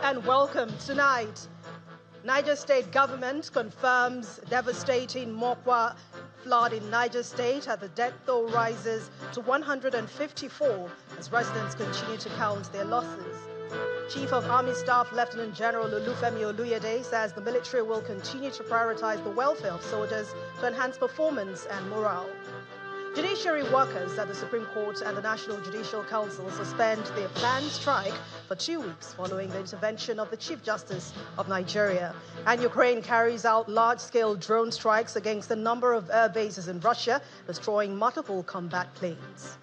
and welcome. Tonight, Niger State government confirms devastating Mokwa flood in Niger State as the death toll rises to 154 as residents continue to count their losses. Chief of Army Staff Lieutenant General Olufemi Oluyede says the military will continue to prioritize the welfare of soldiers to enhance performance and morale. Judiciary workers at the Supreme Court and the National Judicial Council suspend their planned strike for 2 weeks following the intervention of the Chief Justice of Nigeria. And Ukraine carries out large-scale drone strikes against a number of air bases in Russia, destroying multiple combat planes.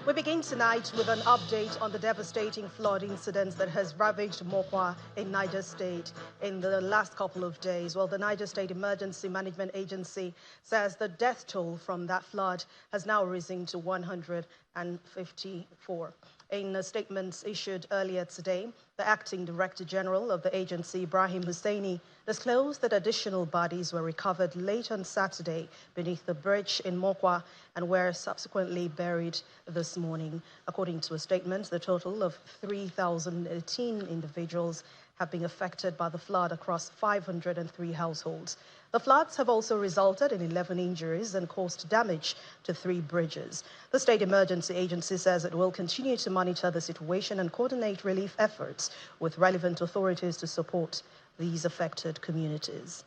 We begin tonight with an update on the devastating flood incident that has ravaged Mokwa in Niger State in the last couple of days. Well, the Niger State Emergency Management Agency says the death toll from that flood has now risen to 154. In a statement issued earlier today, the acting director general of the agency, Ibrahim Husseini, disclosed that additional bodies were recovered late on Saturday beneath the bridge in Mokwa and were subsequently buried this morning. According to a statement, the total of 3,018 individuals have been affected by the flood across 503 households. The floods have also resulted in 11 injuries and caused damage to 3 bridges. The State Emergency Agency says it will continue to monitor the situation and coordinate relief efforts with relevant authorities to support these affected communities.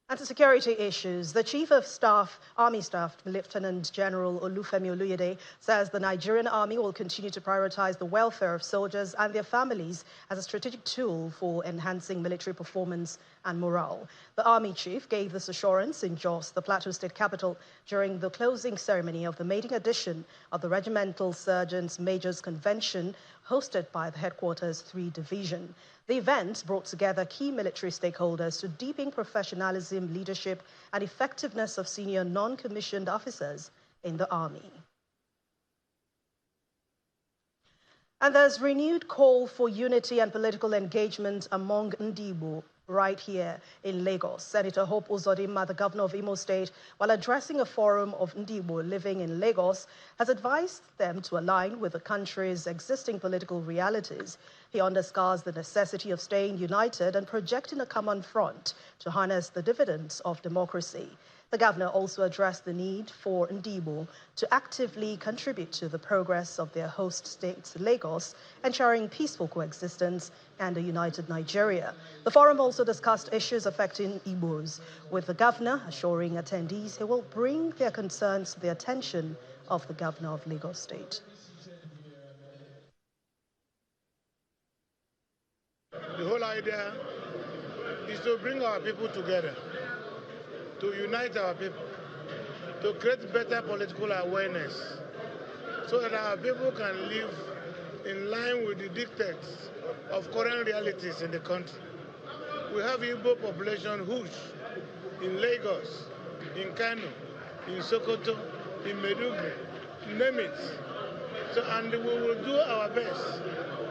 And to security issues, the Chief of Staff, Army Staff, Lieutenant General Olufemi Oluyede, says the Nigerian Army will continue to prioritize the welfare of soldiers and their families as a strategic tool for enhancing military performance and morale. The Army Chief gave this assurance in Jos, the Plateau State capital, during the closing ceremony of the maiden edition of the Regimental Sergeants Majors Convention hosted by the Headquarters 3 Division. The event brought together key military stakeholders to deepen professionalism, leadership, and effectiveness of senior non-commissioned officers in the Army. And there's renewed call for unity and political engagement among Ndibo right here in Lagos. Senator Hope Uzodimma, the governor of Imo State, while addressing a forum of Ndibo living in Lagos, has advised them to align with the country's existing political realities. He underscores the necessity of staying united and projecting a common front to harness the dividends of democracy. The governor also addressed the need for Ndibo to actively contribute to the progress of their host state, Lagos, ensuring peaceful coexistence and a united Nigeria. The forum also discussed issues affecting Igbos, with the governor assuring attendees he will bring their concerns to the attention of the governor of Lagos State. The whole idea is to bring our people together, to unite our people, to create better political awareness so that our people can live in line with the dictates of current realities in the country. We have Igbo population Hajj in Lagos, in Kano, in Sokoto, in Maiduguri, name it. So, and we will do our best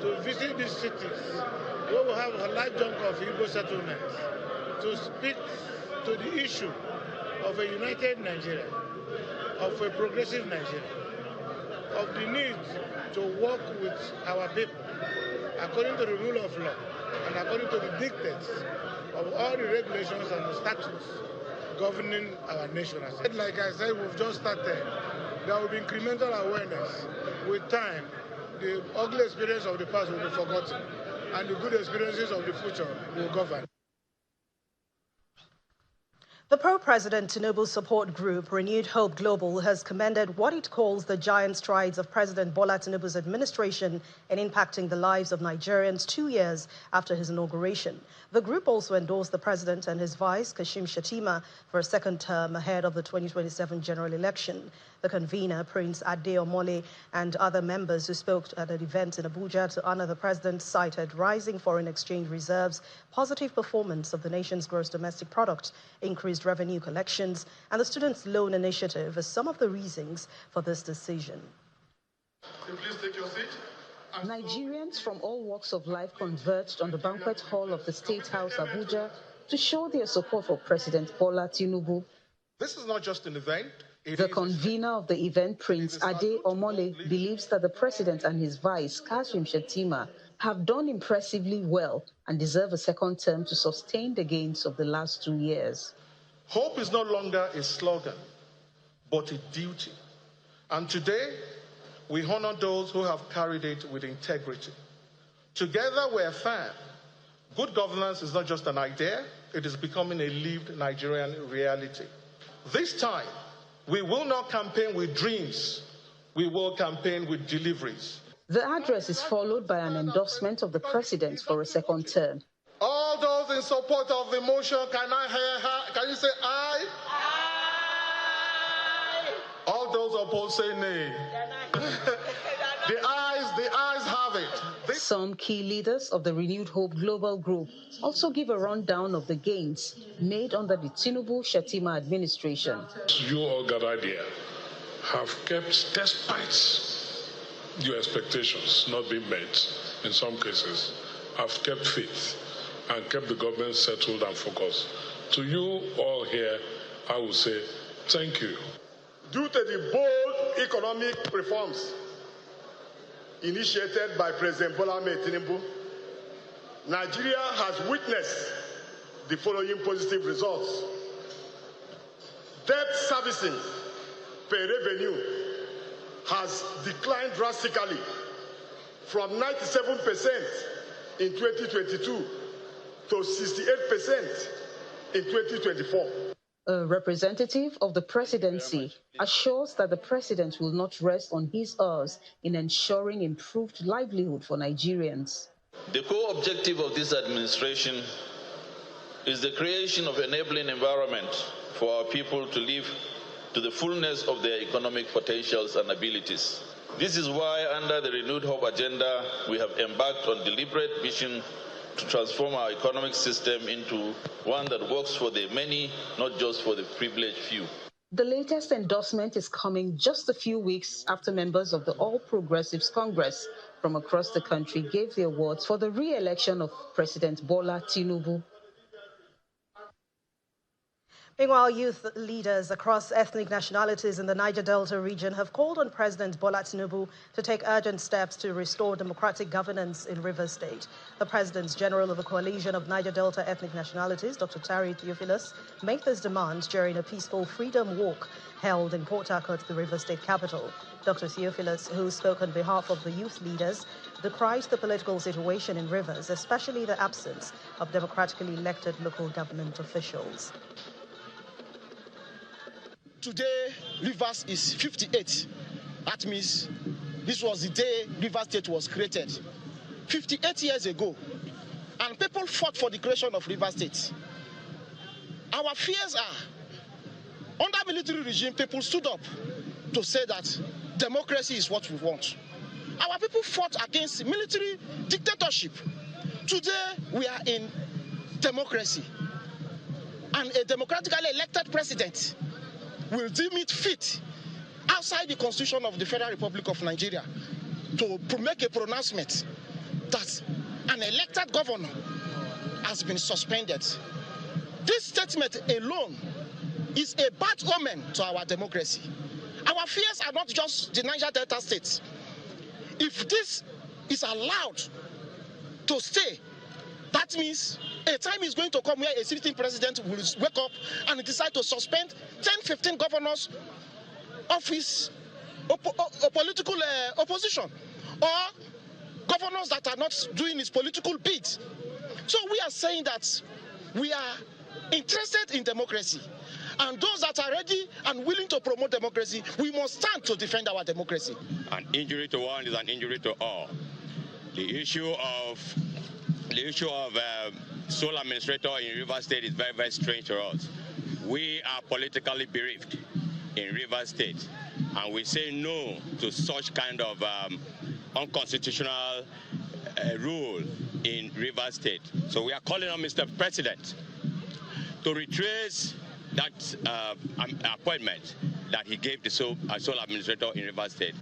to visit these cities where we have a large chunk of Igbo settlements to speak to the issue of a united Nigeria, of a progressive Nigeria, of the need to work with our people according to the rule of law and according to the dictates of all the regulations and the statutes governing our nation. Like I said, we've just started. There will be incremental awareness. With time, the ugly experience of the past will be forgotten, and the good experiences of the future will govern. The pro-President Tinubu support group, Renewed Hope Global, has commended what it calls the giant strides of President Bola Tinubu's administration in impacting the lives of Nigerians 2 years after his inauguration. The group also endorsed the president and his vice, Kashim Shettima, for a second term ahead of the 2027 general election. The convener, Prince Adeomole, and other members who spoke at an event in Abuja to honor the president cited rising foreign exchange reserves, positive performance of the nation's gross domestic product, increased increased revenue collections and the Students' Loan Initiative as some of the reasons for this decision. Please take your seat. Nigerians from all walks of life converged on the banquet hall of the State House, Abuja, to show their support for President Bola Tinubu. This is not just an event. The convener of the event, Prince Ade Omole, believes that the president and his vice, Kashim Shettima, have done impressively well and deserve a second term to sustain the gains of the last 2 years. Hope is no longer a slogan, but a duty. And today, we honor those who have carried it with integrity. Together, we're firm. Good governance is not just an idea, it is becoming a lived Nigerian reality. This time, we will not campaign with dreams, we will campaign with deliveries. The address is followed by an endorsement of the president for a second term. All those in support of the motion, can I hear her? Can you say aye? Aye. All those opposed say nay. The ayes have it. Some key leaders of the Renewed Hope Global Group also give a rundown of the gains made under the Tinubu-Shettima administration. You all gathered here have kept, despite your expectations not being met in some cases, have kept faith and kept the government settled and focused. To you all here, I will say thank you. Due to the bold economic reforms initiated by President Bola Tinubu, Nigeria has witnessed the following positive results. Debt servicing per revenue has declined drastically from 97% in 2022 to 68% in 2024. A representative of the presidency assures that the president will not rest on his oars in ensuring improved livelihood for Nigerians. The core objective of this administration is the creation of an enabling environment for our people to live to the fullness of their economic potentials and abilities. This is why, under the Renewed Hope agenda, we have embarked on deliberate vision to transform our economic system into one that works for the many, not just for the privileged few. The latest endorsement is coming just a few weeks after members of the All Progressives Congress from across the country gave the awards for the re-election of President Bola Tinubu. Meanwhile, youth leaders across ethnic nationalities in the Niger Delta region have called on President Bola Tinubu to take urgent steps to restore democratic governance in Rivers State. The President's General of the Coalition of Niger Delta Ethnic Nationalities, Dr. Theophilus, made this demand during a peaceful freedom walk held in Port Harcourt, the Rivers State capital. Dr. Theophilus, who spoke on behalf of the youth leaders, decried the political situation in Rivers, especially the absence of democratically elected local government officials. Today, Rivers is 58. That means this was the day Rivers State was created, 58 years ago. And people fought for the creation of Rivers State. Our fears are, under military regime, people stood up to say that democracy is what we want. Our people fought against military dictatorship. Today, we are in democracy. And a democratically elected president will deem it fit outside the Constitution of the Federal Republic of Nigeria to make a pronouncement that an elected governor has been suspended. This statement alone is a bad omen to our democracy. Our fears are not just the Niger Delta states. If this is allowed to stay, that means a time is going to come where a sitting president will wake up and decide to suspend 10, 15 governors of his political opposition, or governors that are not doing his political bid. So we are saying that we are interested in democracy, and those that are ready and willing to promote democracy, we must stand to defend our democracy. An injury to one is an injury to all. The issue of sole administrator in Rivers State is very, very strange to us. We are politically bereaved in Rivers State, and we say no to such kind of unconstitutional rule in Rivers State. So we are calling on Mr. President to retrace that appointment that he gave the sole administrator in Rivers State.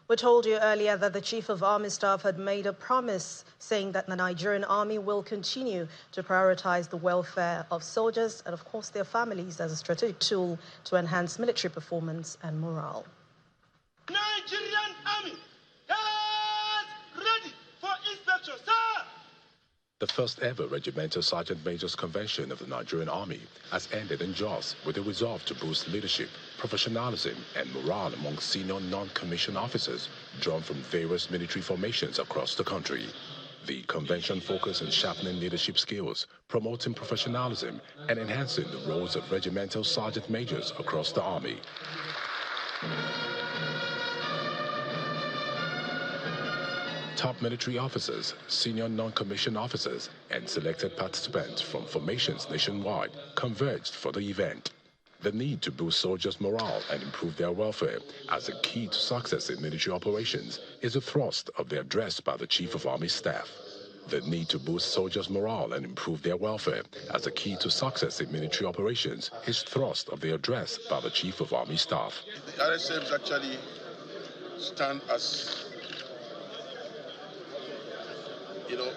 We told you earlier that the Chief of Army Staff had made a promise saying that the Nigerian Army will continue to prioritize the welfare of soldiers and, of course, their families as a strategic tool to enhance military performance and morale. Nigerian Army is ready for inspection, sir! The first ever Regimental Sergeant Major's Convention of the Nigerian Army has ended in Jos with a resolve to boost leadership, professionalism, and morale among senior non-commissioned officers drawn from various military formations across the country. The convention focused on sharpening leadership skills, promoting professionalism, and enhancing the roles of Regimental Sergeant Majors across the Army. Top military officers, senior non-commissioned officers, and selected participants from formations nationwide converged for the event. The need to boost soldiers' morale and improve their welfare as a key to success in military operations is the thrust of the address by the Chief of Army Staff. The need to boost soldiers' morale and improve their welfare as a key to success in military operations is thrust of the address by the Chief of Army Staff. The RSMs actually stand as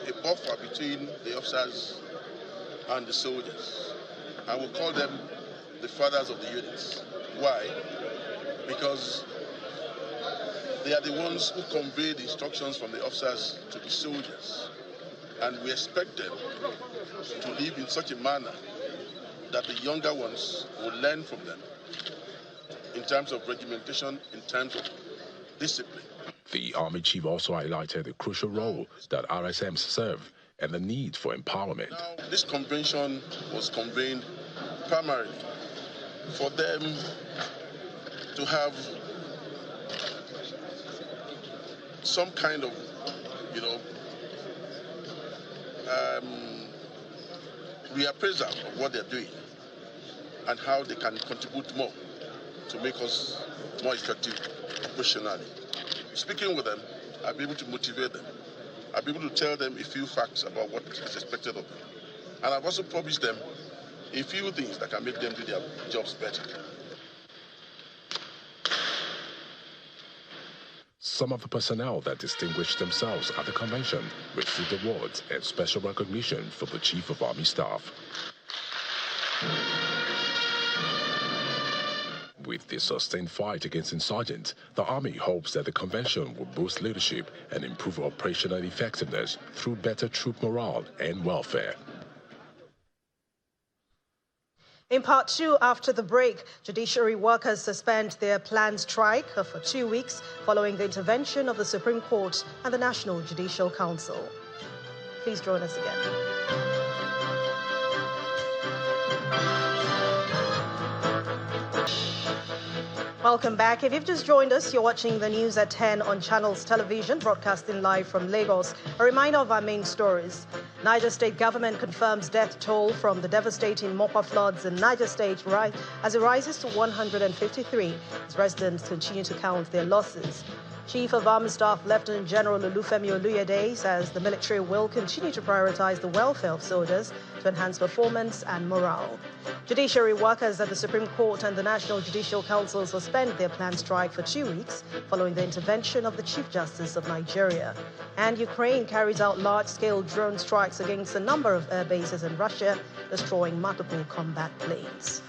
a buffer between the officers and the soldiers. I will call them the fathers of the units. Why? Because they are the ones who convey the instructions from the officers to the soldiers. And we expect them to live in such a manner that the younger ones will learn from them in terms of regimentation, in terms of discipline. The Army Chief also highlighted the crucial role that RSMs serve and the need for empowerment. Now, this convention was convened primarily for them to have some kind of, reappraisal of what they're doing and how they can contribute more to make us more effective operationally. Speaking with them, I'll be able to motivate them. I'll be able to tell them a few facts about what is expected of them. And I've also promised them a few things that can make them do their jobs better. Some of the personnel that distinguished themselves at the convention received awards and special recognition from the Chief of Army Staff. With the sustained fight against insurgents, the Army hopes that the convention will boost leadership and improve operational effectiveness through better troop morale and welfare. In part two, after the break, judiciary workers suspend their planned strike for 2 weeks following the intervention of the Supreme Court and the National Judicial Council. Please join us again. Welcome back. If you've just joined us, you're watching the news at 10 on Channels Television, broadcasting live from Lagos. A reminder of our main stories. Niger State government confirms death toll from the devastating Mopa floods in Niger State as it rises to 153 as residents continue to count their losses. Chief of Army Staff Lieutenant General Olufemi Oluyede says the military will continue to prioritize the welfare of soldiers to enhance performance and morale. Judiciary workers at the Supreme Court and the National Judicial Council suspend their planned strike for 2 weeks following the intervention of the Chief Justice of Nigeria. And Ukraine carries out large-scale drone strikes against a number of air bases in Russia, destroying multiple combat planes.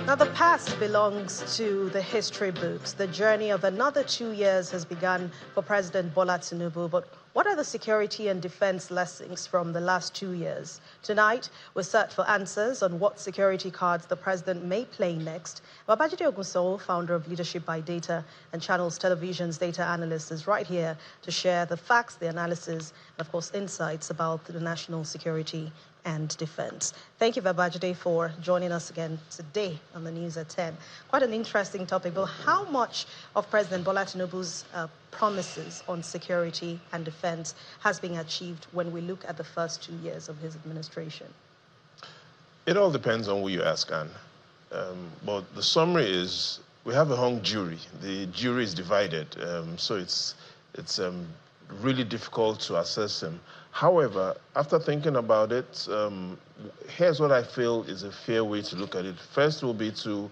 Now, the past belongs to the history books. The journey of another 2 years has begun for President Bola Tinubu. But what are the security and defense lessons from the last 2 years? Tonight, we search for answers on what security cards the president may play next. Babajide Ogunso, founder of Leadership by Data and Channels Television's data analyst, is right here to share the facts, the analysis, and of course, insights about the national security and defense. Thank you, Babajide, for joining us again today on the News at 10. Quite an interesting topic, but how much of President Bola Tinubu's promises on security and defense has been achieved when we look at the first 2 years of his administration? It all depends on who you ask, Anne. But the summary is we have a hung jury. The jury is divided, so it's really difficult to assess him. However, after thinking about it, here's what I feel is a fair way to look at it. First will be to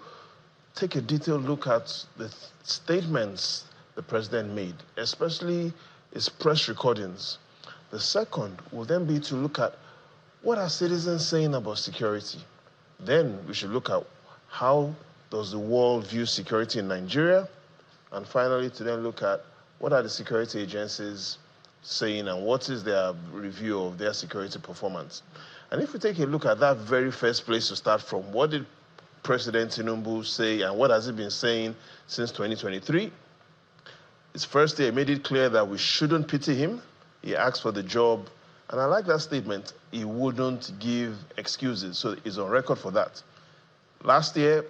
take a detailed look at the statements the president made, especially his press recordings. The second will then be to look at what are citizens saying about security. Then we should look at how does the world view security in Nigeria, and finally to then look at what are the security agencies saying and what is their review of their security performance. And if we take a look at that very first place to start from, what did President Tinubu say and what has he been saying since 2023? His first day, he made it clear that we shouldn't pity him. He asked for the job, and I like that statement. He wouldn't give excuses, so he's on record for that. Last year,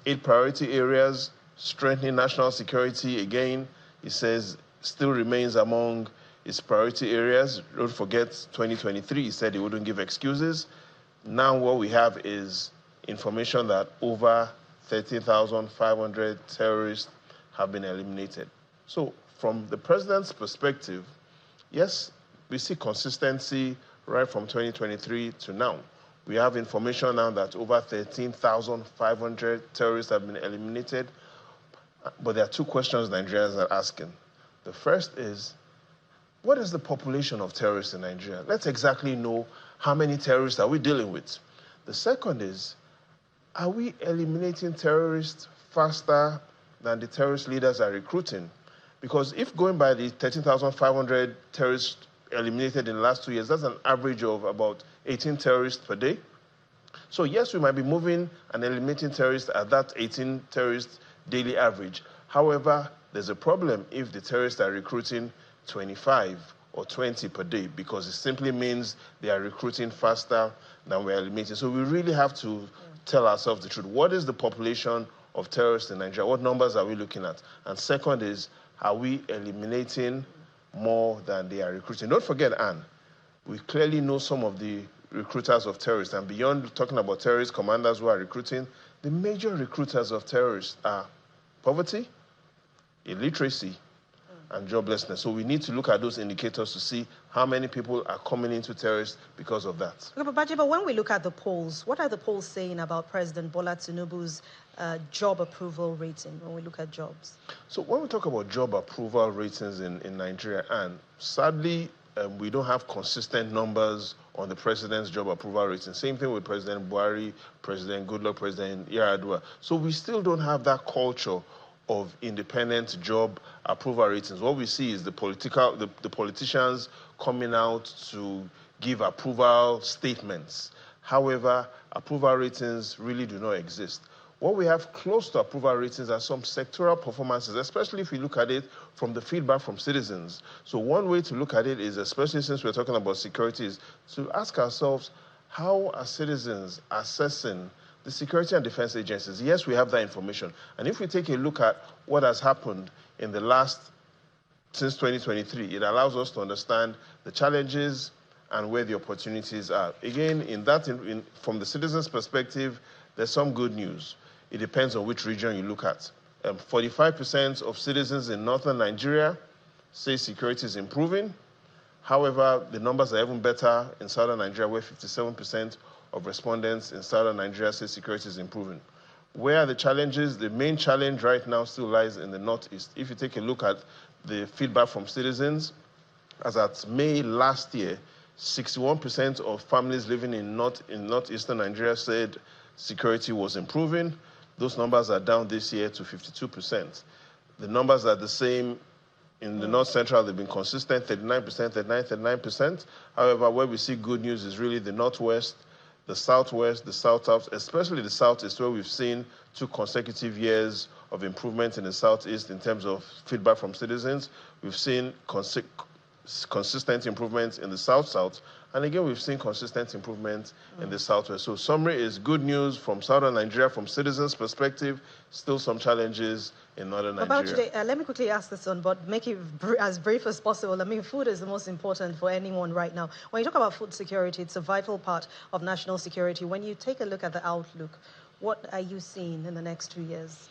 8 priority areas, strengthening national security. Again, he says still remains among his priority areas. Don't forget 2023, he said he wouldn't give excuses. Now what we have is information that over 13,500 terrorists have been eliminated. So from the president's perspective, yes, we see consistency right from 2023 to now. We have information now that over 13,500 terrorists have been eliminated. But there are 2 questions Nigerians are asking. The first is, what is the population of terrorists in Nigeria? Let's exactly know how many terrorists are we dealing with. The second is, are we eliminating terrorists faster than the terrorist leaders are recruiting? Because if going by the 13,500 terrorists eliminated in the last 2 years, that's an average of about 18 terrorists per day. So yes, we might be moving and eliminating terrorists at that 18 terrorists daily average. However, there's a problem if the terrorists are recruiting 25 or 20 per day, because it simply means they are recruiting faster than we're eliminating. So we really have to tell ourselves the truth. What is the population of terrorists in Nigeria? What numbers are we looking at? And second is, are we eliminating more than they are recruiting? Don't forget, Anne, we clearly know some of the recruiters of terrorists, and beyond talking about terrorist commanders who are recruiting, the major recruiters of terrorists are poverty, illiteracy, and joblessness. So we need to look at those indicators to see how many people are coming into terrorists because of that. Okay, but when we look at the polls, what are the polls saying about President Bola Tinubu's job approval rating when we look at jobs? So when we talk about job approval ratings in Nigeria, and sadly, we don't have consistent numbers on the president's job approval rating. Same thing with President Buhari, President Goodluck, President Yar'Adua. So we still don't have that culture of independent job approval ratings. What we see is the politicians coming out to give approval statements. However, approval ratings really do not exist. What we have close to approval ratings are some sectoral performances, especially if we look at it from the feedback from citizens. So one way to look at it is, especially since we're talking about security, is to ask ourselves, how are citizens assessing the security and defense agencies? Yes, we have that information. And if we take a look at what has happened in the since 2023, it allows us to understand the challenges and where the opportunities are. Again, from the citizens' perspective, there's some good news. It depends on which region you look at. 45% of citizens in northern Nigeria say security is improving. However, the numbers are even better in southern Nigeria, where 57% of respondents in southern Nigeria say security is improving. Where are the challenges? The main challenge right now still lies in the northeast. If you take a look at the feedback from citizens, as at May last year, 61% of families living in northeastern Nigeria said security was improving. Those numbers are down this year to 52%. The numbers are the same in the north central. They've been consistent, 39%, 39%. However, where we see good news is really the northwest, the southwest, the south-south, especially the southeast, where we've seen 2 consecutive years of improvement in the southeast in terms of feedback from citizens. We've seen consistent improvements in the south-south, and again, we've seen consistent improvement in the southwest. So summary is good news from southern Nigeria, from citizens' perspective, still some challenges in northern Nigeria. Today, let me quickly ask this one, but make it as brief as possible. I mean, food is the most important for anyone right now. When you talk about food security, it's a vital part of national security. When you take a look at the outlook, what are you seeing in the next 2 years?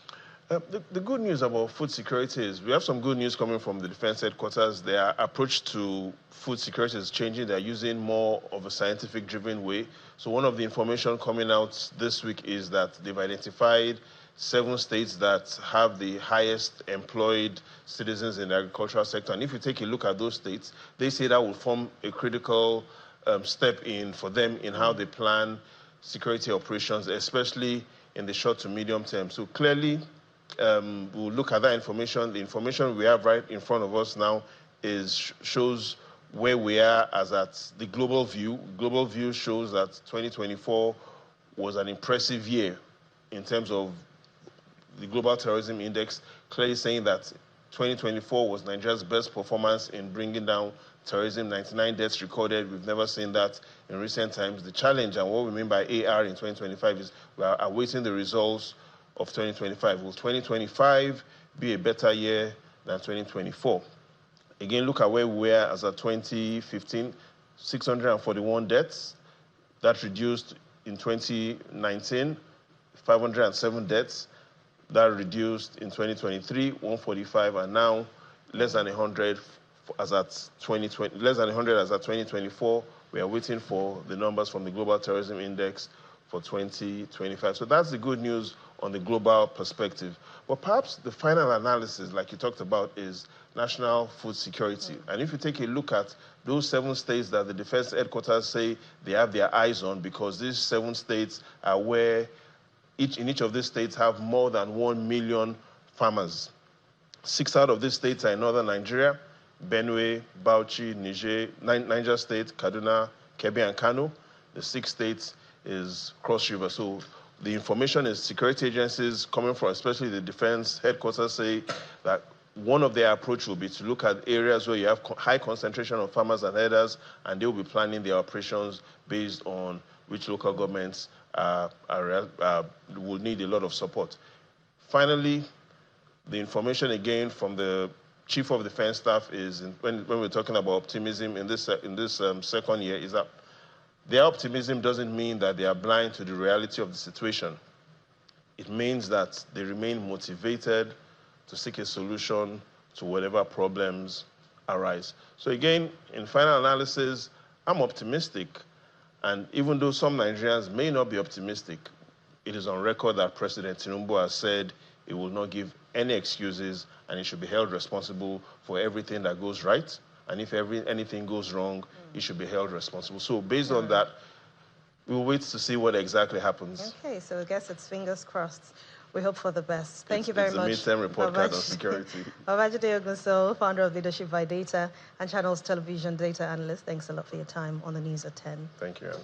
The good news about food security is we have some good news coming from the defense headquarters. Their approach to food security is changing. They're using more of a scientific-driven way. So one of the information coming out this week is that they've identified 7 states that have the highest employed citizens in the agricultural sector. And if you take a look at those states, they say that will form a critical step for them in how they plan security operations, especially in the short to medium term. So clearly, we'll look at that information. The information we have right in front of us now shows where we are as at the global view. Global view shows that 2024 was an impressive year in terms of the Global Terrorism Index, clearly saying that 2024 was Nigeria's best performance in bringing down terrorism, 99 deaths recorded. We've never seen that in recent times. The challenge and what we mean by AR in 2025 is we are awaiting the results of 2025. Will 2025 be a better year than 2024? Again, look at where we were as of 2015, 641 deaths. That reduced in 2019, 507 deaths. That reduced in 2023, 145, and now less than 100 as at 2020. Less than 100 as at 2024. We are waiting for the numbers from the Global Terrorism Index for 2025. So that's the good news on the global perspective. But perhaps the final analysis, like you talked about, is national food security. And if you take a look at those 7 states that the defense headquarters say they have their eyes on, because these 7 states are where in each of these states have more than 1 million farmers. 6 out of these states are in northern Nigeria: Benue, Bauchi, Niger State, Kaduna, Kebbi, and Kano. The 6th state is Cross River. So the information is security agencies coming from, especially the defense headquarters, say that one of their approach will be to look at areas where you have high concentration of farmers and herders, and they will be planning their operations based on which local governments will need a lot of support. Finally, the information again from the Chief of Defense Staff is, when we're talking about optimism in this second year, is that their optimism doesn't mean that they are blind to the reality of the situation. It means that they remain motivated to seek a solution to whatever problems arise. So again, in final analysis, I'm optimistic. And even though some Nigerians may not be optimistic, it is on record that President Tinubu has said he will not give any excuses and he should be held responsible for everything that goes right. And if anything goes wrong, he should be held responsible. So based on that, we'll wait to see what exactly happens. Okay, so I guess it's fingers crossed. We hope for the best. Thank you very much. It's the midterm report card on security. Babajide Ogunso, founder of Leadership by Data and Channels Television Data Analyst. Thanks a lot for your time on the news at 10. Thank you, Anna.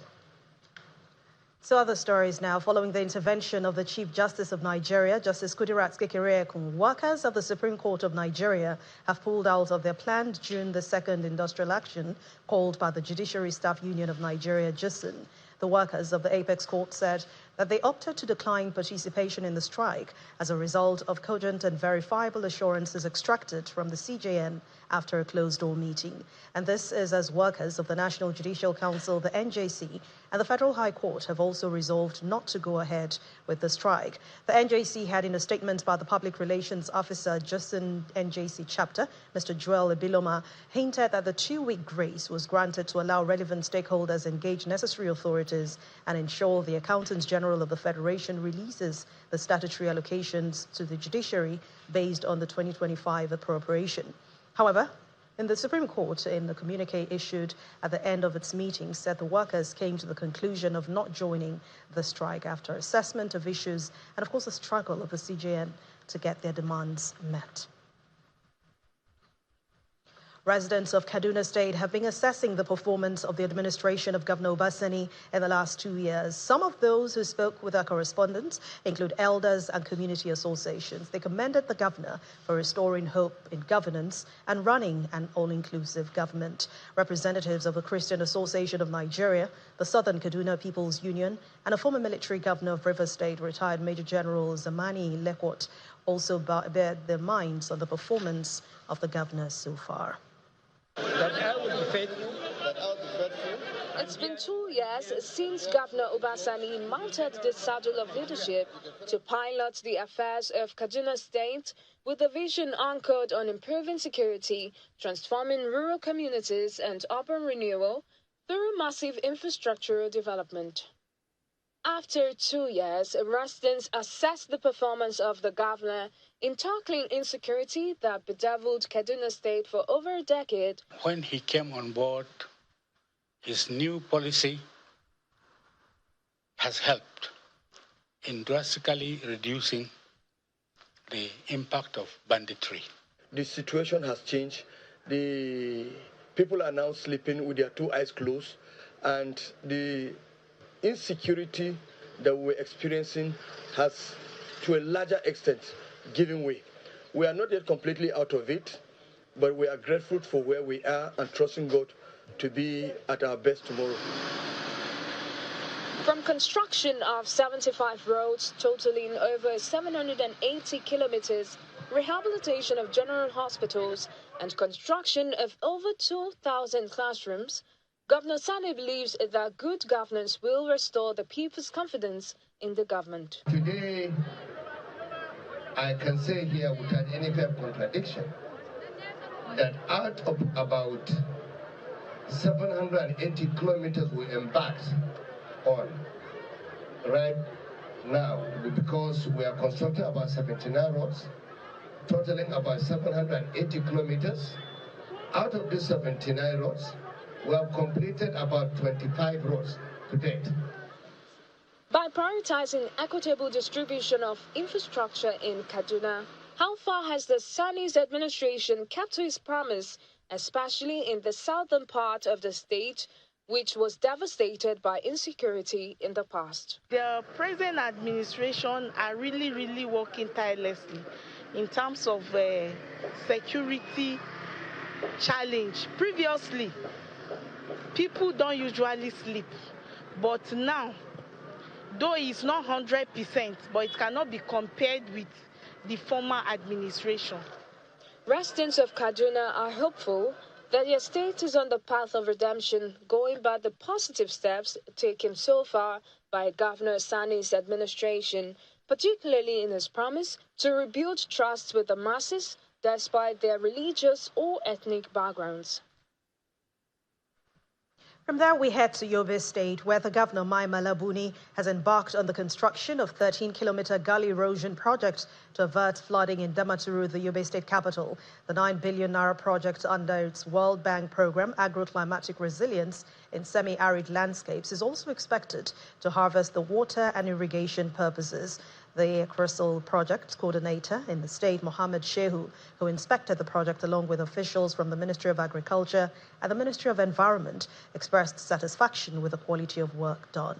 So other stories now. Following the intervention of the Chief Justice of Nigeria, Justice Kudirat Kekereekun, workers of the Supreme Court of Nigeria have pulled out of their planned June the 2nd industrial action called by the Judiciary Staff Union of Nigeria, JUSN. The workers of the Apex Court said that they opted to decline participation in the strike as a result of cogent and verifiable assurances extracted from the CJN after a closed-door meeting. And this is as workers of the National Judicial Council, the NJC, and the Federal High Court have also resolved not to go ahead with the strike. The NJC had, in a statement by the Public Relations Officer, JUSN NJC chapter, Mr. Joel Ebiloma, hinted that the 2-week grace was granted to allow relevant stakeholders engage necessary authorities and ensure the Accountants General of the Federation releases the statutory allocations to the judiciary based on the 2025 appropriation. However, in the Supreme Court, in the communique issued at the end of its meeting, said the workers came to the conclusion of not joining the strike after assessment of issues and, of course, the struggle of the CJN to get their demands met. Residents of Kaduna State have been assessing the performance of the administration of Governor Obasani in the last 2 years. Some of those who spoke with our correspondents include elders and community associations. They commended the governor for restoring hope in governance and running an all-inclusive government. Representatives of the Christian Association of Nigeria, the Southern Kaduna People's Union, and a former military governor of Rivers State, retired Major General Zamani Lekwot, also bared their minds on the performance of the governor so far. That I will be faithful. That I will be faithful. It's been 2 years since Governor Obasani mounted the saddle of leadership to pilot the affairs of Kaduna State with a vision anchored on improving security, transforming rural communities and urban renewal through massive infrastructural development. After 2 years, residents assessed the performance of the governor in tackling insecurity that bedeviled Kaduna State for over a decade. When he came on board, his new policy has helped in drastically reducing the impact of banditry. The situation has changed. The people are now sleeping with their 2 eyes closed, and the insecurity that we're experiencing has, to a larger extent, given way. We are not yet completely out of it, but we are grateful for where we are and trusting God to be at our best tomorrow. From construction of 75 roads totaling over 780 kilometers, rehabilitation of general hospitals, and construction of over 2,000 classrooms, Governor Sani believes that good governance will restore the people's confidence in the government. Today, I can say here without any contradiction that out of about 780 kilometers we embarked on right now, because we are constructing about 79 roads, totaling about 780 kilometers. Out of these 79 roads, we have completed about 25 roads to date. By prioritizing equitable distribution of infrastructure in Kaduna, how far has the Sani's administration kept to its promise, especially in the southern part of the state, which was devastated by insecurity in the past? The present administration are really working tirelessly in terms of security challenge. Previously, people don't usually sleep, but now, though it's not 100%, but it cannot be compared with the former administration. Residents of Kaduna are hopeful that their state is on the path of redemption, going by the positive steps taken so far by Governor Sani's administration, particularly in his promise to rebuild trust with the masses despite their religious or ethnic backgrounds. From there, we head to Yobe State, where the governor, Mai Mala Buni, has embarked on the construction of 13-kilometer gully erosion project to avert flooding in Damaturu, the Yobe State capital. The 9 billion naira project under its World Bank program, Agroclimatic Resilience in Semi-Arid Landscapes, is also expected to harvest the water and irrigation purposes. The Crystal Project coordinator in the state, Mohammed Shehu, who inspected the project along with officials from the Ministry of Agriculture and the Ministry of Environment, expressed satisfaction with the quality of work done.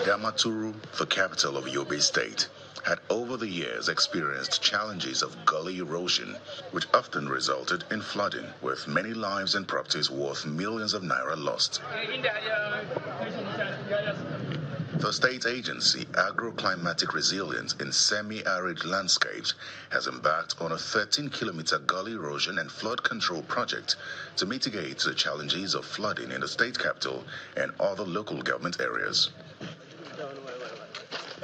Damaturu, the capital of Yobe State, had over the years experienced challenges of gully erosion, which often resulted in flooding, with many lives and properties worth millions of naira lost. The state agency, Agroclimatic Resilience in Semi-Arid Landscapes, has embarked on a 13-kilometer gully erosion and flood control project to mitigate the challenges of flooding in the state capital and other local government areas.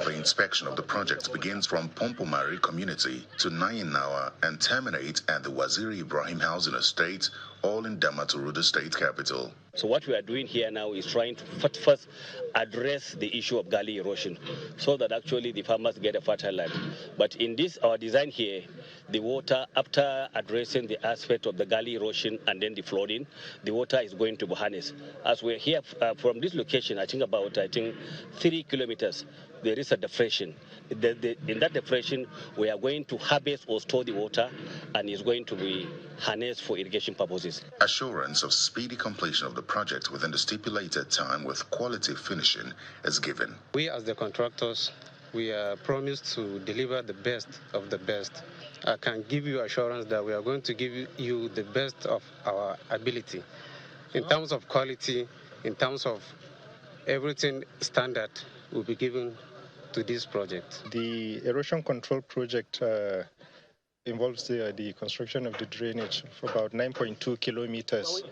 The inspection of the project begins from Pompomari community to Nayinawa and terminates at the Waziri Ibrahim Housing Estate, all in Damaturu, the state capital. So what we are doing here now is trying to first address the issue of gully erosion so that actually the farmers get a fertile land. But in this, our design here, the water, after addressing the aspect of the gully erosion and then the flooding, the water is going to be harnessed. As we're here from this location, I think 3 kilometers, there is a depression. In that depression, we are going to harvest or store the water, and it's going to be harnessed for irrigation purposes. Assurance of speedy completion of the project within the stipulated time with quality finishing is given. We as the contractors, we are promised to deliver the best of the best. I can give you assurance that we are going to give you the best of our ability. In terms of quality, in terms of everything standard will be given to this project. The erosion control project involves the construction of the drainage for about 9.2 kilometers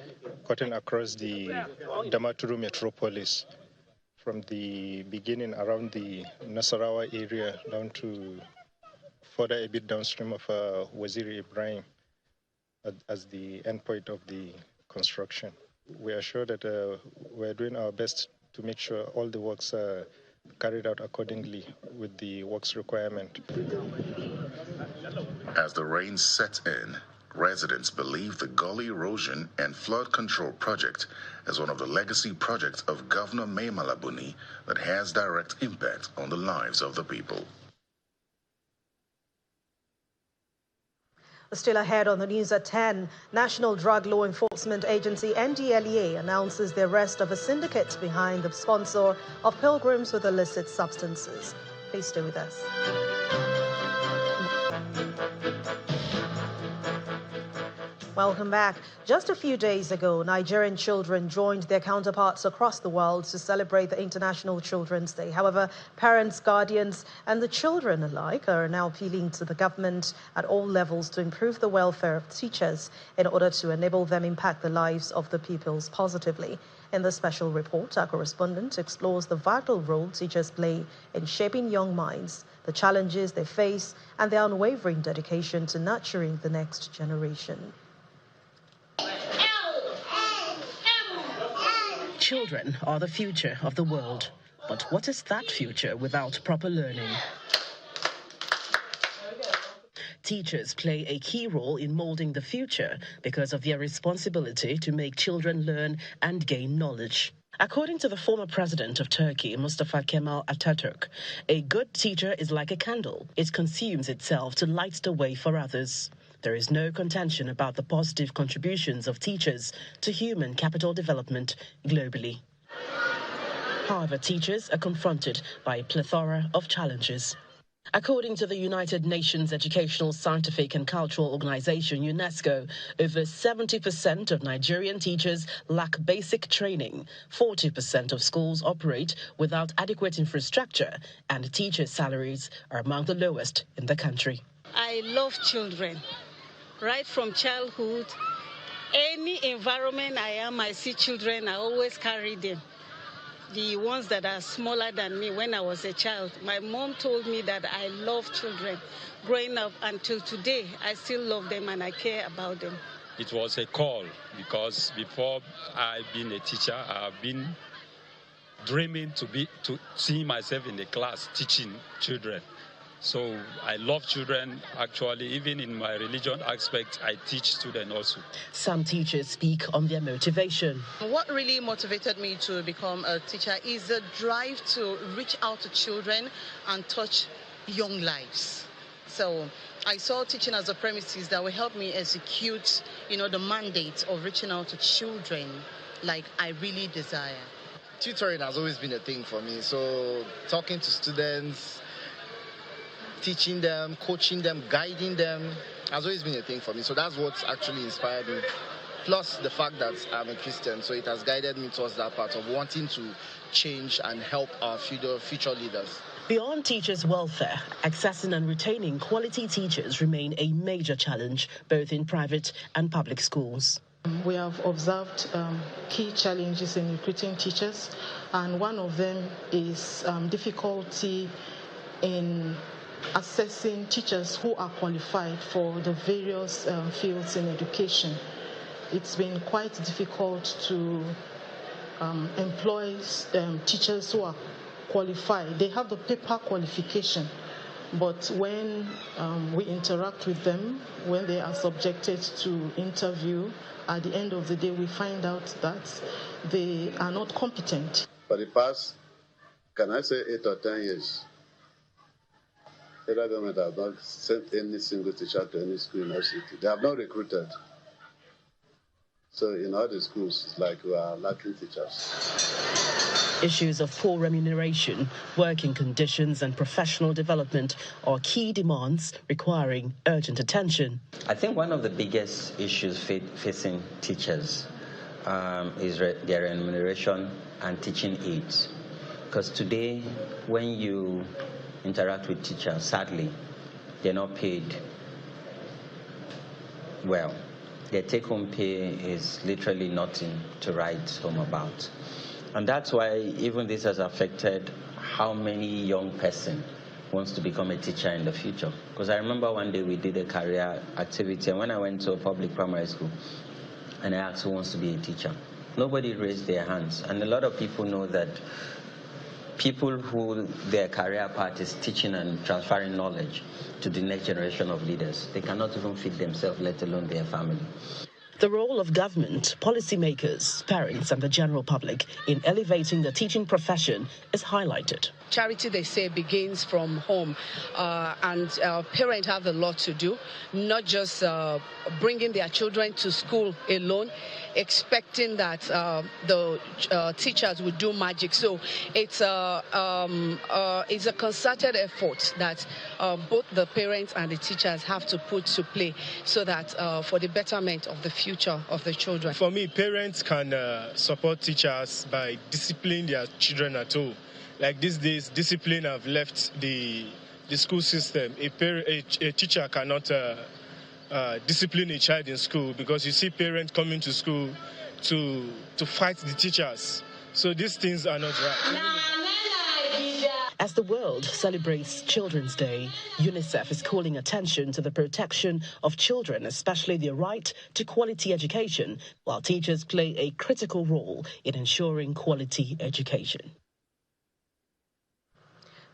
cutting across the Damaturu metropolis, from the beginning around the Nasarawa area down to further a bit downstream of Waziri Ibrahim as the endpoint of the construction. We are sure that we're doing our best to make sure all the works are carried out accordingly with the works requirement. As the rains set in, residents believe the gully erosion and flood control project is one of the legacy projects of Governor Mai Mala Buni that has direct impact on the lives of the people. Still ahead on the news at 10, National Drug Law Enforcement Agency NDLEA announces the arrest of a syndicate behind the sponsor of pilgrims with illicit substances. Please stay with us. Welcome back. Just a few days ago, Nigerian children joined their counterparts across the world to celebrate the International Children's Day. However, parents, guardians, and the children alike are now appealing to the government at all levels to improve the welfare of teachers in order to enable them impact the lives of the pupils positively. In the special report, our correspondent explores the vital role teachers play in shaping young minds, the challenges they face, and their unwavering dedication to nurturing the next generation. Children are the future of the world. But what is that future without proper learning? Teachers play a key role in molding the future because of their responsibility to make children learn and gain knowledge. According to the former president of Turkey, Mustafa Kemal Atatürk, a good teacher is like a candle. It consumes itself to light the way for others. There is no contention about the positive contributions of teachers to human capital development globally. However, teachers are confronted by a plethora of challenges. According to the United Nations Educational, Scientific and Cultural Organization, UNESCO, over 70% of Nigerian teachers lack basic training. 40% of schools operate without adequate infrastructure, and teachers' salaries are among the lowest in the country. I love children. Right from childhood, any environment I see children, I always carry them. The ones that are smaller than me when I was a child. My mom told me that I love children. Growing up until today, I still love them and I care about them. It was a call because before I've been a teacher, I've been dreaming to see myself in the class teaching children. So I love children, actually. Even in my religion aspect, I teach students also. Some teachers speak on their motivation. What really motivated me to become a teacher is the drive to reach out to children and touch young lives. So I saw teaching as a premises that will help me execute, the mandate of reaching out to children like I really desire. Tutoring has always been a thing for me. So talking to students, teaching them, coaching them, guiding them has always been a thing for me. So that's what's actually inspired me. Plus the fact that I'm a Christian, so it has guided me towards that part of wanting to change and help our future leaders. Beyond teachers' welfare, accessing and retaining quality teachers remain a major challenge, both in private and public schools. We have observed key challenges in recruiting teachers, and one of them is difficulty in assessing teachers who are qualified for the various fields in education. It's been quite difficult to employ teachers who are qualified. They have the paper qualification, but when we interact with them, when they are subjected to interview, at the end of the day, we find out that they are not competent. For the past, can I say 8 or 10 years, federal government have not sent any single teacher to any school in our city. They have not recruited. So in all the schools, it's like we are lacking teachers. Issues of poor remuneration, working conditions and professional development are key demands requiring urgent attention. I think one of the biggest issues facing teachers is their remuneration and teaching aids. Because today, when you interact with teachers, sadly, they're not paid well, their take-home pay is literally nothing to write home about. And that's why even this has affected how many young person wants to become a teacher in the future. Because I remember one day we did a career activity, and when I went to a public primary school, and I asked who wants to be a teacher, nobody raised their hands. And a lot of people know that people who their career path is teaching and transferring knowledge to the next generation of leaders, they cannot even feed themselves, let alone their family. The role of government, policymakers, parents, and the general public in elevating the teaching profession is highlighted. Charity, they say, begins from home, and parents have a lot to do, not just bringing their children to school alone, expecting that the teachers would do magic. So it's a concerted effort that both the parents and the teachers have to put to play so that for the betterment of the future of the children. For me, parents can support teachers by disciplining their children at home. Like these days, discipline have left the school system. A teacher cannot discipline a child in school because you see parents coming to school to fight the teachers. So these things are not right. As the world celebrates Children's Day, UNICEF is calling attention to the protection of children, especially their right to quality education, while teachers play a critical role in ensuring quality education.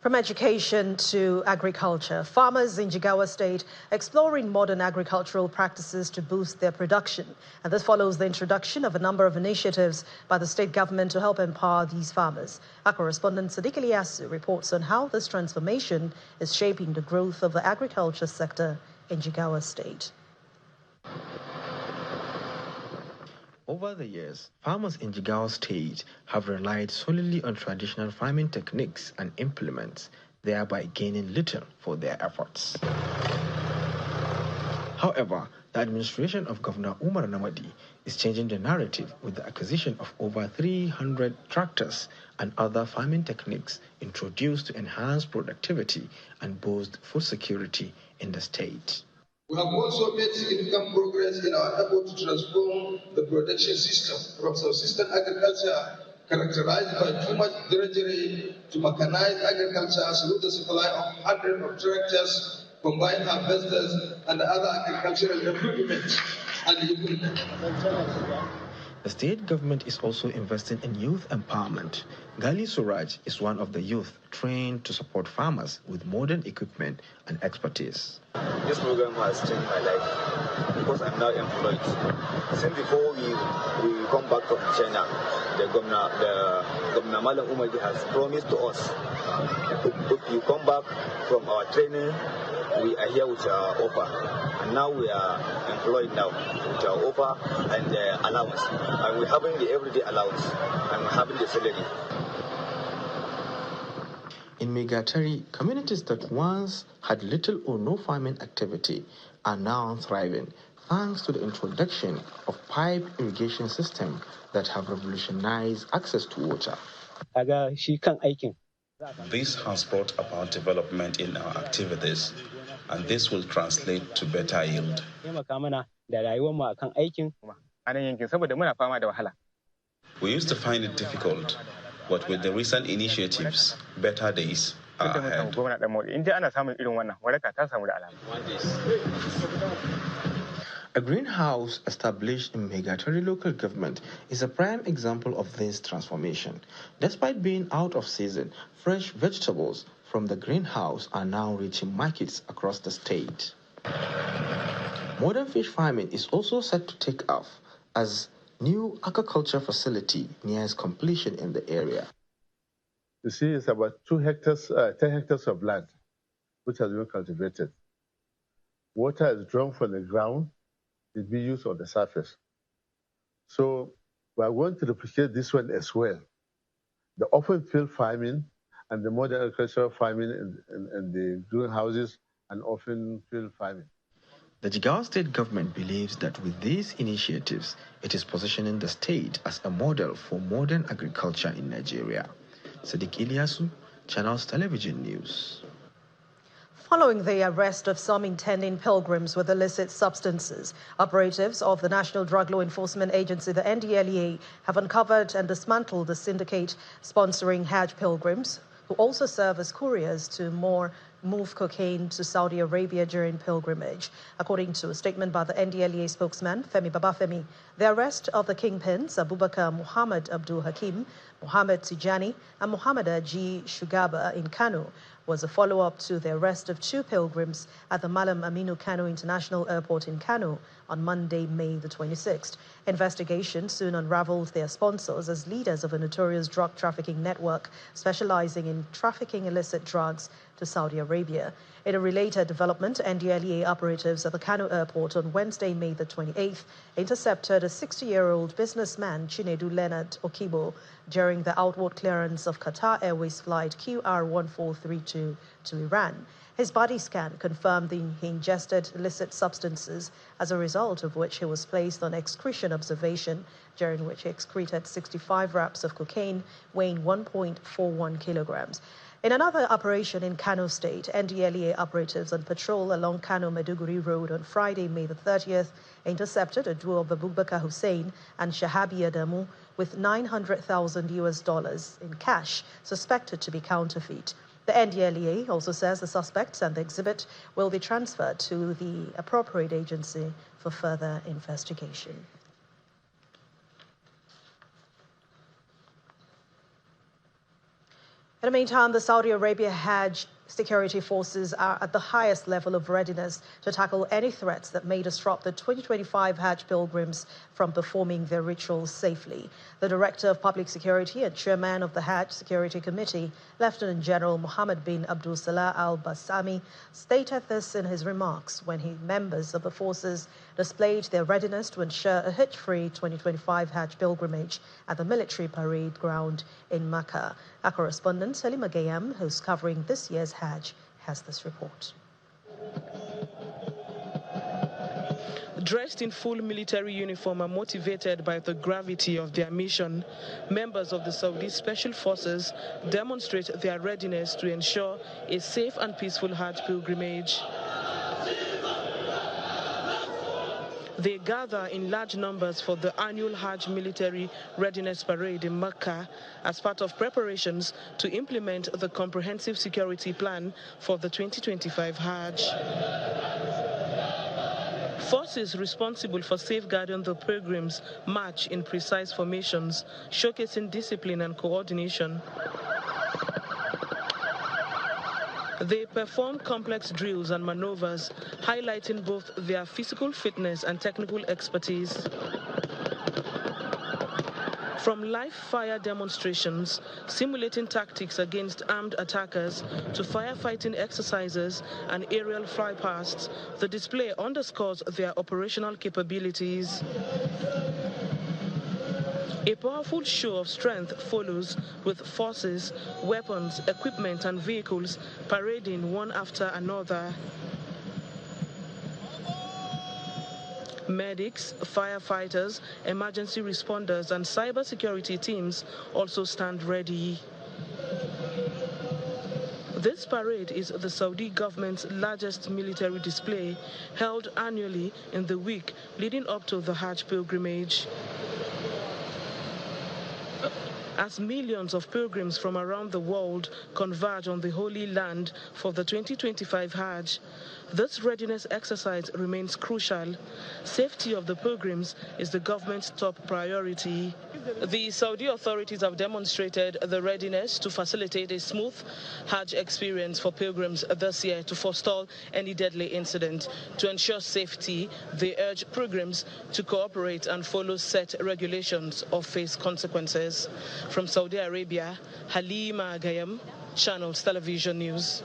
From education to agriculture, farmers in Jigawa State are exploring modern agricultural practices to boost their production. And this follows the introduction of a number of initiatives by the state government to help empower these farmers. Our correspondent Sadiq Iliasu reports on how this transformation is shaping the growth of the agriculture sector in Jigawa State. Over the years, farmers in Jigawa State have relied solely on traditional farming techniques and implements, thereby gaining little for their efforts. However, the administration of Governor Umar Namadi is changing the narrative with the acquisition of over 300 tractors and other farming techniques introduced to enhance productivity and boost food security in the state. We have also made significant progress in our effort to transform the production system from subsistence agriculture characterized by too much drudgery to mechanized agriculture through the supply of hundreds of tractors, combined harvesters, and other agricultural equipment. The state government is also investing in youth empowerment. Gali Suraj is one of the youth trained to support farmers with modern equipment and expertise. This program has changed my life because I'm now employed. Since before we come back from China, the Governor Malam Umar has promised to us, if you come back from our training, we are here with our offer. And now we are employed now with our offer and the allowance. And we're having the everyday allowance and we're having the salary. In Megatari, communities that once had little or no farming activity are now thriving thanks to the introduction of pipe irrigation systems that have revolutionized access to water. This has brought about development in our activities, and this will translate to better yield. We used to find it difficult, but with the recent initiatives, better days are ahead. A greenhouse established in Megatari local government is a prime example of this transformation. Despite being out of season, fresh vegetables from the greenhouse are now reaching markets across the state. Modern fish farming is also set to take off as new aquaculture facility nears completion in the area. You see, it's about 10 hectares of land which has been cultivated. Water is drawn from the ground, it be used on the surface. So we are going to replicate this one as well. The open field farming and the modern agricultural farming in the greenhouses and open field farming. The Jigawa state government believes that with these initiatives, it is positioning the state as a model for modern agriculture in Nigeria. Sadiq Iliasu, Channels Television News. Following the arrest of some intending pilgrims with illicit substances, operatives of the National Drug Law Enforcement Agency, the NDLEA, have uncovered and dismantled the syndicate sponsoring Hajj pilgrims, who also serve as couriers to move cocaine to Saudi Arabia during pilgrimage. According to a statement by the NDLEA spokesman, Femi Babafemi, the arrest of the kingpins, Abubakar Muhammad Abdul Hakim, Muhammad Tijani, and Muhammad G. Shugaba in Kano, was a follow-up to the arrest of 2 pilgrims at the Malam Aminu Kano International Airport in Kano on Monday, May the 26th. Investigation soon unraveled their sponsors as leaders of a notorious drug trafficking network specializing in trafficking illicit drugs to Saudi Arabia. In a related development, NDLEA operatives at the Kano Airport on Wednesday, May the 28th, intercepted a 60-year-old businessman, Chinedu Leonard Okibo, during the outward clearance of Qatar Airways flight QR1432 to Iran. His body scan confirmed that he ingested illicit substances, as a result of which he was placed on excretion observation, during which he excreted 65 wraps of cocaine weighing 1.41 kilograms. In another operation in Kano State, NDLEA operatives on patrol along Kano-Meduguri Road on Friday, May the 30th, intercepted a duo of Abubakar Hussein and Shahabi Adamu with $900,000 in cash, suspected to be counterfeit. The NDLEA also says the suspects and the exhibit will be transferred to the appropriate agency for further investigation. In the meantime, the Saudi Arabia Hajj security forces are at the highest level of readiness to tackle any threats that may disrupt the 2025 Hajj pilgrims from performing their rituals safely. The Director of Public Security and Chairman of the Hajj Security Committee, Lieutenant General Mohammed bin Abdul Salah al-Bassami, stated this in his remarks when members of the forces displayed their readiness to ensure a hitch-free 2025 Hajj pilgrimage at the military parade ground in Makkah. Our correspondent, Salima Gayam, who's covering this year's Hajj, has this report. Dressed in full military uniform and motivated by the gravity of their mission, members of the Saudi Special Forces demonstrate their readiness to ensure a safe and peaceful Hajj pilgrimage. They gather in large numbers for the annual Hajj Military Readiness Parade in Mecca as part of preparations to implement the comprehensive security plan for the 2025 Hajj. Forces responsible for safeguarding the pilgrims march in precise formations, showcasing discipline and coordination. They perform complex drills and maneuvers, highlighting both their physical fitness and technical expertise. From live fire demonstrations, simulating tactics against armed attackers, to firefighting exercises and aerial flypasts, the display underscores their operational capabilities. A powerful show of strength follows, with forces, weapons, equipment, and vehicles parading one after another. Medics, firefighters, emergency responders, and cybersecurity teams also stand ready. This parade is the Saudi government's largest military display, held annually in the week leading up to the Hajj pilgrimage. As millions of pilgrims from around the world converge on the Holy Land for the 2025 Hajj, this readiness exercise remains crucial. Safety of the pilgrims is the government's top priority. The Saudi authorities have demonstrated the readiness to facilitate a smooth Hajj experience for pilgrims this year to forestall any deadly incident. To ensure safety, they urge pilgrims to cooperate and follow set regulations or face consequences. From Saudi Arabia, Halima Gayam, Channels Television News.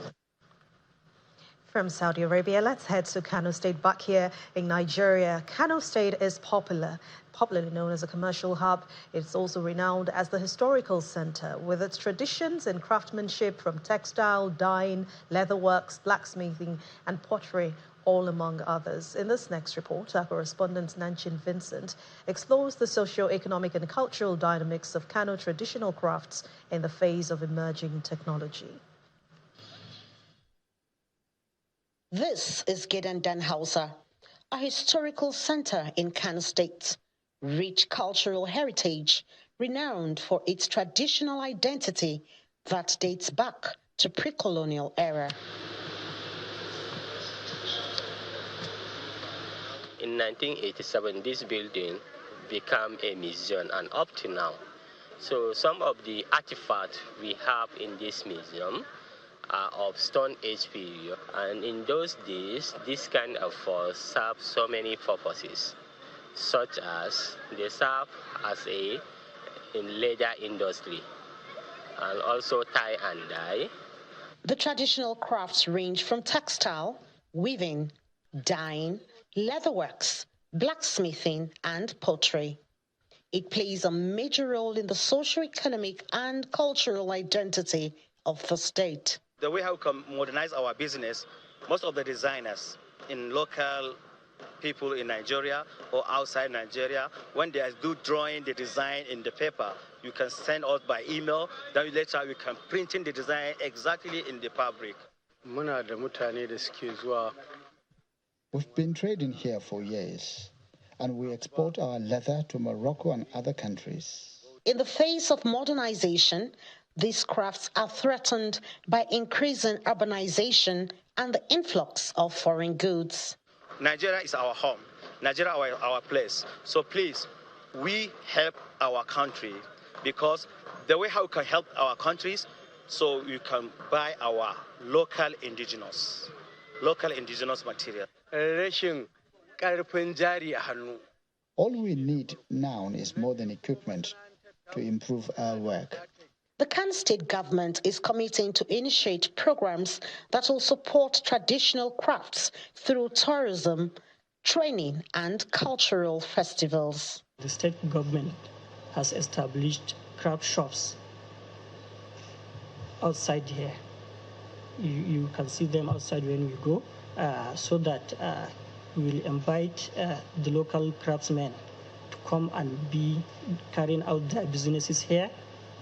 From Saudi Arabia, let's head to Kano State, back here in Nigeria. Kano State is popularly known as a commercial hub. It's also renowned as the historical center, with its traditions in craftsmanship from textile, dyeing, leatherworks, blacksmithing, and pottery, all among others. In this next report, our correspondent Nanchin Vincent explores the socio-economic and cultural dynamics of Kano traditional crafts in the face of emerging technology. This is Gedan Danhausa, a historical center in Kano State, rich cultural heritage, renowned for its traditional identity that dates back to pre-colonial era. In 1987, this building became a museum, and up to now. So some of the artifacts we have in this museum are of Stone Age period, and in those days, this kind of force served so many purposes, such as they serve as in leather industry, and also tie and dye. The traditional crafts range from textile, weaving, dyeing, leatherworks, blacksmithing, and pottery. It plays a major role in the socio-economic and cultural identity of the state. The way how we can modernize our business, most of the designers in local people in Nigeria or outside Nigeria, when they do drawing the design in the paper, you can send us by email, then later we can print in the design exactly in the fabric. We've been trading here for years, and we export our leather to Morocco and other countries. In the face of modernization, these crafts are threatened by increasing urbanization and the influx of foreign goods. Nigeria is our home. Nigeria is our place. So please, we help our country, because the way how we can help our countries, so you can buy our local indigenous material. All we need now is more than equipment to improve our work. The Kano State government is committing to initiate programs that will support traditional crafts through tourism, training, and cultural festivals. The state government has established craft shops outside here. You can see them outside when you go, so that we will invite the local craftsmen to come and be carrying out their businesses here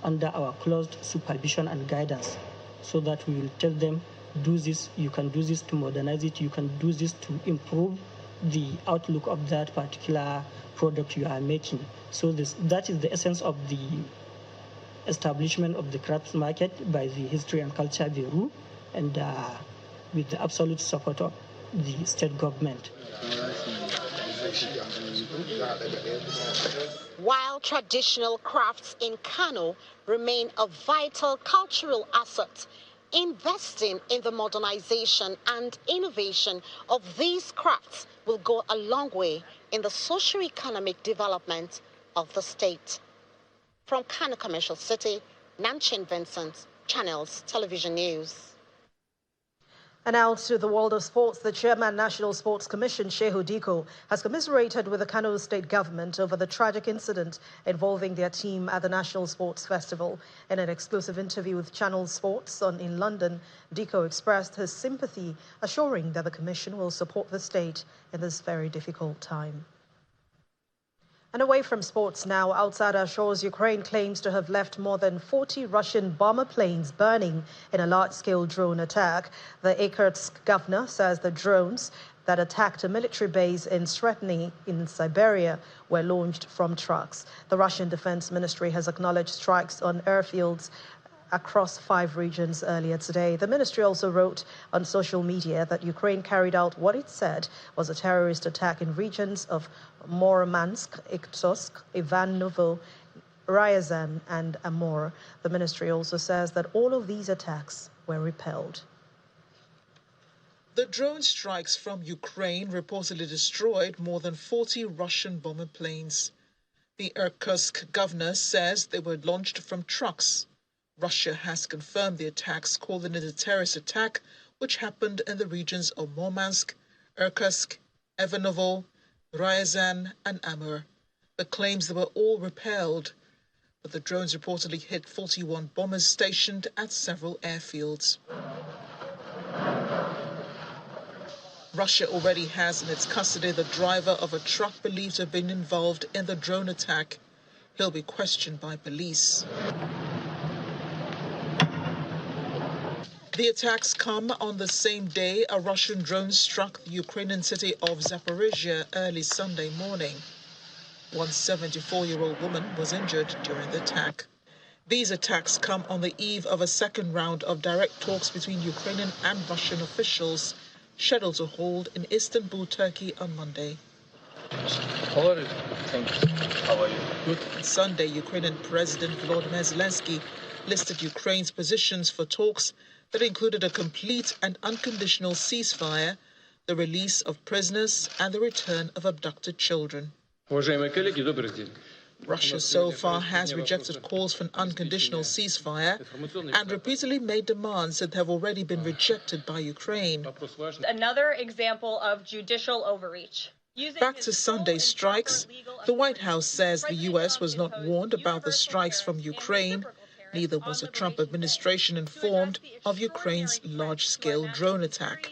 under our closed supervision and guidance, so that we will tell them, do this, you can do this to modernize it, you can do this to improve the outlook of that particular product you are making. So that is the essence of the establishment of the crafts market by the History and Culture Bureau, and with the absolute support of the state government. While traditional crafts in Kano remain a vital cultural asset, investing in the modernization and innovation of these crafts will go a long way in the socio-economic development of the state. From Kano Commercial City, Namchin Vincent, Channels Television News. And now to the world of sports. The chairman, National Sports Commission, Shehu Diko, has commiserated with the Kano State government over the tragic incident involving their team at the National Sports Festival. In an exclusive interview with Channel Sports in London, Diko expressed his sympathy, assuring that the commission will support the state in this very difficult time. And away from sports now, outside our shores, Ukraine claims to have left more than 40 Russian bomber planes burning in a large-scale drone attack. The Irkutsk governor says the drones that attacked a military base in Stretny in Siberia were launched from trucks. The Russian Defense Ministry has acknowledged strikes on airfields across 5 regions earlier today. The ministry also wrote on social media that Ukraine carried out what it said was a terrorist attack in regions of Murmansk, Irkutsk, Ivanovo, Ryazan, and Amur. The ministry also says that all of these attacks were repelled. The drone strikes from Ukraine reportedly destroyed more than 40 Russian bomber planes. The Irkutsk governor says they were launched from trucks. Russia has confirmed the attacks, calling it a terrorist attack, which happened in the regions of Murmansk, Irkutsk, Ivanovo, Ryazan, and Amur. The claims they were all repelled, but the drones reportedly hit 41 bombers stationed at several airfields. Russia already has in its custody the driver of a truck believed to have been involved in the drone attack. He'll be questioned by police. The attacks come on the same day a Russian drone struck the Ukrainian city of Zaporizhia early Sunday morning. One 74-year-old woman was injured during the attack. These attacks come on the eve of a second round of direct talks between Ukrainian and Russian officials, scheduled to hold in Istanbul, Turkey on Monday. How are you? Thank you. How are you? Good. On Sunday, Ukrainian President Volodymyr Zelensky listed Ukraine's positions for talks that included a complete and unconditional ceasefire, the release of prisoners, and the return of abducted children. Russia so far has rejected calls for an unconditional ceasefire and repeatedly made demands that have already been rejected by Ukraine. Another example of judicial overreach. Back to Sunday's strikes, the White House says the U.S. was not warned about the strikes from Ukraine. Neither was the Trump administration informed of Ukraine's large-scale drone attack.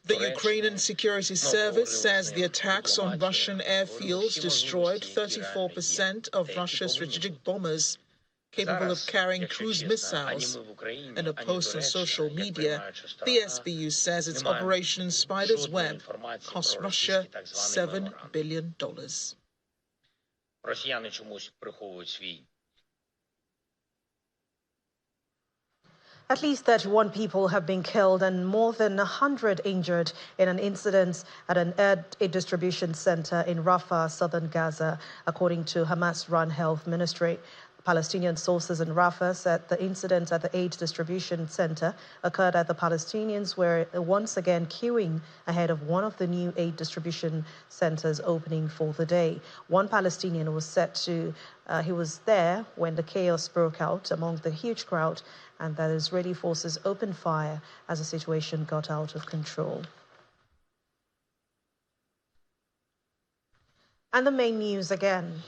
The Ukrainian Security Service says the attacks on Russian airfields destroyed 34% of Russia's strategic bombers, capable of carrying cruise missiles. In a post on social media, the SBU says its Operation Spider's Web cost Russia $7 billion. At least 31 people have been killed and more than 100 injured in an incident at an aid distribution center in Rafah, southern Gaza, according to Hamas-run Health Ministry. Palestinian sources in Rafah said the incident at the aid distribution center occurred as the Palestinians were once again queuing ahead of one of the new aid distribution centers opening for the day. One Palestinian was said to, he was there when the chaos broke out among the huge crowd, and that Israeli forces opened fire as the situation got out of control. And the main news again.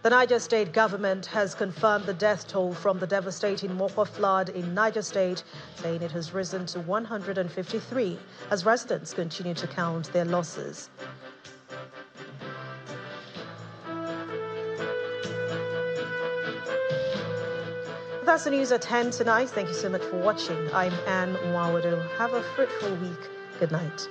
The Niger state government has confirmed the death toll from the devastating Mokwa flood in Niger state, saying it has risen to 153 as residents continue to count their losses. That's the news at 10 tonight. Thank you so much for watching. I'm Anne Mwawadu. Have a fruitful week. Good night.